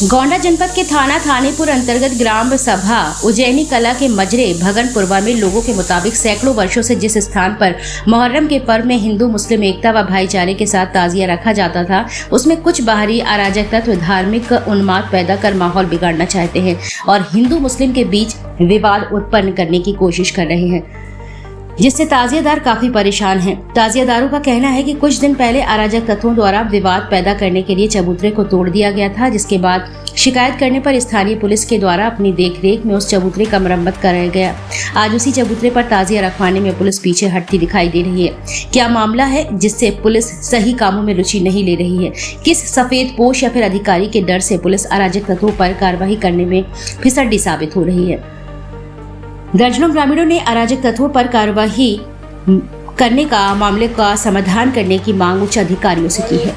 गोंडा जनपद के थाना थानेपुर अंतर्गत ग्राम सभा उज्जैनी कला के मजरे भगनपुरवा में लोगों के मुताबिक सैकड़ों वर्षों से जिस स्थान पर मुहर्रम के पर्व में हिंदू मुस्लिम एकता व भाईचारे के साथ ताजिया रखा जाता था, उसमें कुछ बाहरी अराजक तत्व धार्मिक उन्माद पैदा कर माहौल बिगाड़ना चाहते हैं और हिंदू मुस्लिम के बीच विवाद उत्पन्न करने की कोशिश कर रहे हैं, जिससे ताजियादार काफी परेशान हैं। ताजियादारों का कहना है कि कुछ दिन पहले अराजक तत्वों द्वारा विवाद पैदा करने के लिए चबूतरे को तोड़ दिया गया था, जिसके बाद शिकायत करने पर स्थानीय पुलिस के द्वारा अपनी देखरेख में उस चबूतरे का मरम्मत कराया गया। आज उसी चबूतरे पर ताजिया रखवाने में पुलिस पीछे हटती दिखाई दे रही है। क्या मामला है जिससे पुलिस सही कामों में रुचि नहीं ले रही है? किस सफेद पोश या फिर अधिकारी के डर से पुलिस अराजक तत्वों पर कार्रवाई करने में फिसड्डी साबित हो रही है? दर्जनों ग्रामीणों ने अराजक तत्वों पर कार्रवाई करने का मामले का समाधान करने की मांग उच्च अधिकारियों से की है।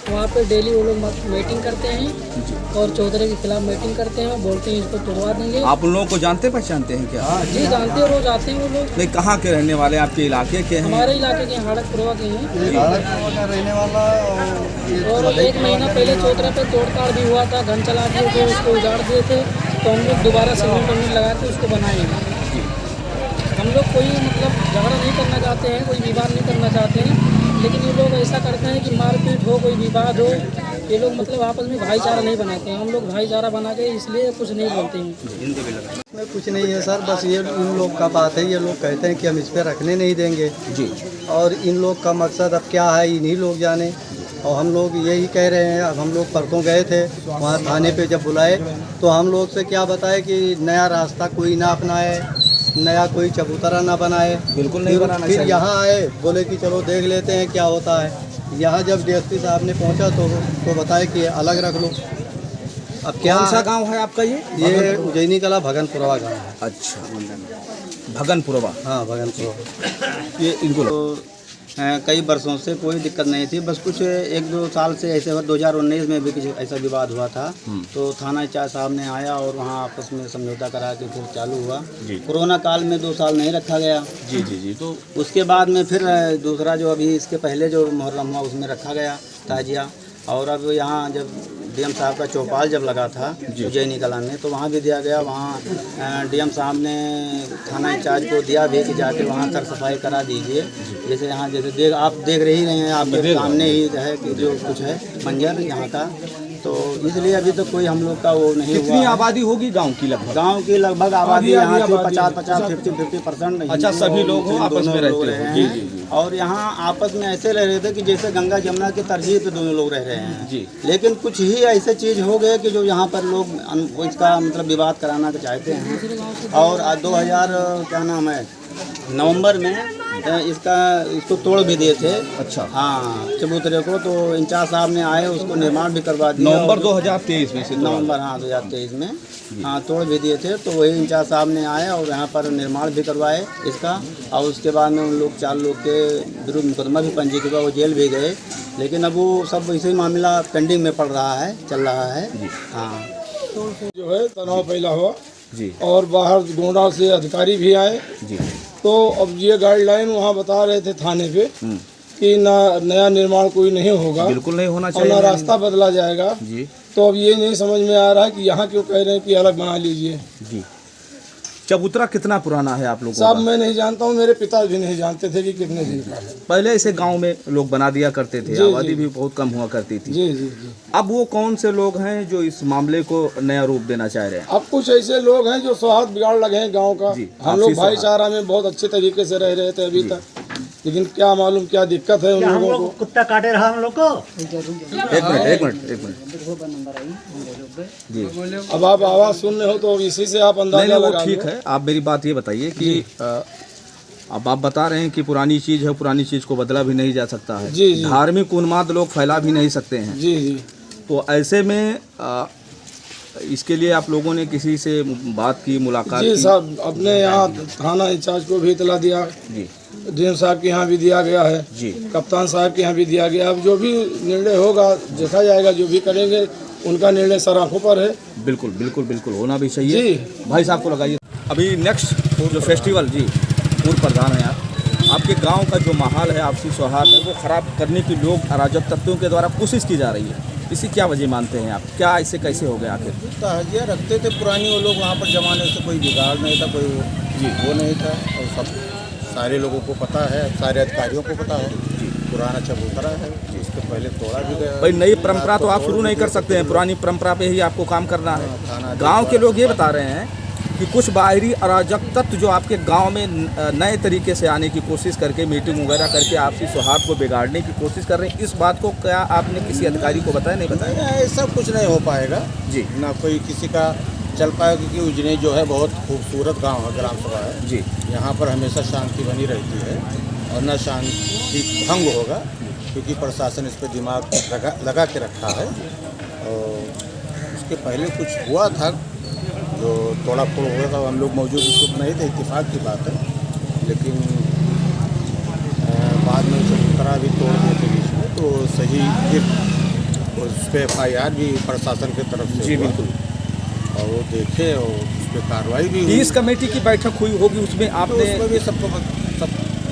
वहाँ पे डेली वो लोग मीटिंग करते हैं और चौधरी के खिलाफ मीटिंग करते हैं, बोलते हैं इसको तोड़वा देंगे। आप उन लोगों को जानते पहचानते हैं क्या? जी जानते हैं, रोज आते हैं वो लोग। नहीं, कहाँ के रहने वाले? आपके इलाके के हैं? हमारे इलाके के हाड़कपुरवा के हैं। रहने वाला और 1 महीना पहले चौधरी पे तोड़ताड़ भी हुआ था, घन चला दिए थे, उसको उजाड़ दिए थे, तो हम लोग दोबारा सीमेंट लगा के उसको बनाएंगे। हम लोग कोई मतलब झगड़ा नहीं करना चाहते हैं, कोई विवाद नहीं करना चाहते हैं, लेकिन ये लोग ऐसा करते हैं कि मारपीट हो, कोई विवाद हो, ये लोग मतलब आपस में भाईचारा नहीं बनाते हैं। हम लोग भाईचारा बना के इसलिए कुछ नहीं बोलते हैं। में कुछ नहीं है सर, बस ये इन लोग का बात है। ये लोग कहते हैं कि हम इस पर रखने नहीं देंगे जी, और इन लोग का मकसद अब क्या है इन्हीं लोग जाने। और हम लोग यही कह रहे हैं। अब हम लोग परसों गए थे वहाँ थाने पे, जब बुलाए तो हम लोग से क्या बताए कि नया रास्ता कोई ना अपनाए, नया कोई चबूतरा ना बनाए। बिल्कुल नहीं बनाना फिर चाहिए। यहाँ आए, बोले कि चलो देख लेते हैं क्या होता है। यहाँ जब डीएसपी साहब ने पहुँचा तो बताए कि अलग रख लो। अब क्या कौन सा गांव है आपका? ये उज्जैनी कला भगनपुरवा गाँव है। अच्छा, भगनपुरवा। हाँ भगनपुरवा। ये इनको तो कई वर्षों से कोई दिक्कत नहीं थी, बस कुछ 1-2 साल से ऐसे 2019 में भी कुछ ऐसा विवाद हुआ था। तो थाना इंचार्ज साहब ने आया और वहाँ आपस में समझौता करा के फिर चालू हुआ। कोरोना काल में 2 साल नहीं रखा गया। जी जी जी। तो उसके बाद में फिर दूसरा जो अभी इसके पहले जो मुहर्रम हुआ उसमें रखा गया ताजिया। और अब यहाँ जब डीएम साहब का चौपाल जब लगा था उज्जैनी कला में, तो वहाँ भी दिया गया। वहाँ डीएम साहब ने थाना इंचार्ज को दिया भी कि जाके वहाँ कर सफाई करा दीजिए। जैसे यहाँ जैसे आप देख रही रहे हैं, आपके सामने ही है कि जो कुछ है मंजर यहाँ का, तो इसलिए अभी तो कोई हम लोग का वो नहीं हुआ। कितनी आबादी होगी गांव की? लगभग गांव की लगभग आबादी यहाँ से 50-50 अच्छा, सभी लोग आपस में रहते हैं। जी जी जी। और यहाँ आपस में ऐसे रह रहे थे कि जैसे गंगा जमुना की तरजीह पे दोनों लोग रह रहे हैं जी। लेकिन कुछ ही ऐसे चीज़ हो गए कि जो यहाँ पर लोग इसका मतलब विवाद कराना चाहते हैं। और 2000 क्या नाम है नवंबर में इसको तोड़ भी दिए थे। अच्छा, हाँ, चबूतरे को। तो इंचार्ज साहब ने आए, उसको निर्माण भी करवा दिया। नवंबर 2023 में से? नवंबर, हाँ 2023 में। हाँ, तोड़ भी दिए थे। तो वही इंचार्ज साहब ने आए और यहाँ पर निर्माण भी करवाए इसका। और उसके बाद में उन लोग 4 लोग के विरुद्ध मुकदमा भी पंजीकृत हुआ, वो जेल भी गए। लेकिन अब वो सब इसी मामला पेंडिंग में पड़ रहा है, चल रहा है। हाँ, जो है तनाव फैला हुआ जी। और बाहर गोंडा से अधिकारी भी आए। जी। तो अब ये गाइडलाइन वहाँ बता रहे थे थाने पे कि ना नया निर्माण कोई नहीं होगा, बिल्कुल नहीं होना और चाहिए, ना रास्ता बदला जाएगा जी। तो अब ये नहीं समझ में आ रहा है कि यहाँ क्यों कह रहे हैं कि अलग बना लीजिए। जी। चबूतरा कितना पुराना है आप लोगों साहब का? मैं नहीं जानता हूँ, मेरे पिता भी नहीं जानते थे कि कितने दिन का है। पहले ऐसे गांव में लोग बना दिया करते थे, जी, आबादी जी। भी बहुत कम हुआ करती थी। जी जी जी। अब वो कौन से लोग हैं जो इस मामले को नया रूप देना चाह रहे हैं? अब कुछ ऐसे लोग हैं जो सौहार्द बिगाड़ लगे हैं गाँव का। जी, हम लोग आपसी भाईचारा में बहुत अच्छे तरीके से रह रहे थे अभी तक, लेकिन क्या मालूम क्या दिक्कत है उन लोगों को। कुत्ता काटे रहा हम लोग को। एक मिनट जी। अब आप आवाज़ सुन रहे हो तो इसी से आप नहीं अंदाजा नहीं, वो लगा ठीक लो। है। आप मेरी बात ये बताइए कि अब आप बता रहे हैं कि पुरानी चीज़ है, पुरानी चीज़ को बदला भी नहीं जा सकता है। जी, जी। धार्मिक उन्माद लोग फैला भी नहीं सकते हैं। जी जी। तो ऐसे में इसके लिए आप लोगों ने किसी से बात की, मुलाकात जी की? साहब, अपने यहाँ थाना इंचार्ज को भी इतला दिया, जी डीएम साहब के यहाँ भी दिया गया है, जी। कप्तान साहब के यहाँ भी दिया गया। अब जो भी निर्णय होगा देखा जाएगा, जो भी करेंगे उनका निर्णय सर आँखों पर है। बिल्कुल बिल्कुल बिल्कुल, होना भी चाहिए। जी। भाई साहब को लगाइए। अभी नेक्स्ट जो फेस्टिवल, जी पूर्व प्रधान है आपके गांव का जो माहौल है, आपसी सौहार्द है, वो ख़राब करने की लोग अराजक तत्वों के द्वारा कोशिश की जा रही है। इसी क्या वजह मानते हैं आप, क्या ऐसे कैसे हो गया आखिर? तहजिया रखते थे पुरानी वो लोग, वहाँ पर जमाने से कोई बिगाड़ नहीं था, कोई वो नहीं था। और सब सारे लोगों को पता है, सारे अधिकारियों को पता है, पुराना चबूतरा है, इसके पहले तोड़ा भी गया। भाई नई परंपरा तो आप शुरू नहीं कर सकते हैं, पुरानी परंपरा पे ही आपको काम करना है। गांव के लोग ये बता रहे हैं कि कुछ बाहरी अराजक तत्व जो आपके गांव में नए तरीके से आने की कोशिश करके मीटिंग वगैरह करके आपसी सौहार्द को बिगाड़ने की कोशिश कर रहे हैं। इस बात को क्या आपने किसी अधिकारी को बताया, नहीं बताया? ऐसा कुछ नहीं हो पाएगा जी, ना कोई किसी का चल पाएगा, क्योंकि उजने जो है बहुत खूबसूरत गांव है, ग्राम सभा है जी। यहाँ पर हमेशा शांति बनी रहती है और न शांति भंग होगा, क्योंकि प्रशासन इस पर दिमाग लगा के रखा है। और उसके पहले कुछ हुआ था जो तोड़ा फोड़ हो गया था, हम लोग मौजूद उस वक्त नहीं थे, इत्तेफाक की बात है। लेकिन बाद में चबूतरा भी तोड़ दिए थे बीच में, तो सही फिर उस पर FIR भी प्रशासन की तरफ से जी हुआ। बिल्कुल। और वो देखे और उस पर कार्रवाई भी हुई। इस कमेटी की बैठक हुई होगी, उसमें तो आपने उसमें भी सबको सब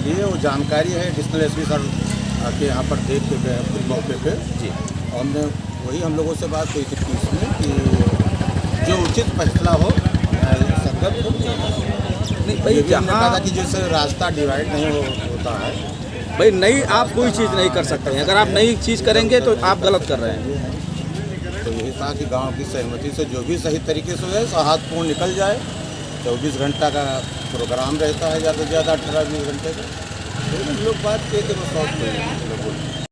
ये वो जानकारी है, एडिशनल SP सर आके यहाँ पर देख के गए खुद मौके पे जी। और हमने वही हम लोगों से बात हुई थी पुलिस में कि जो उचित फैसला हो संगत हो। नहीं भाई, ये भी हमने कहा था जहाँ कि जैसे रास्ता डिवाइड नहीं होता है, भाई नई आप कोई चीज़ नहीं कर सकते हैं, अगर आप नई चीज़ करेंगे तो आप गलत कर रहे हैं। तो यही था कि गांव की सहमति से जो भी सही तरीके से हो जाए, सौहार्दपूर्ण निकल जाए। 24 घंटा का प्रोग्राम रहता है, ज़्यादा से ज़्यादा 18-20 घंटे का। तो लोग बात किए थे, वो सॉल्व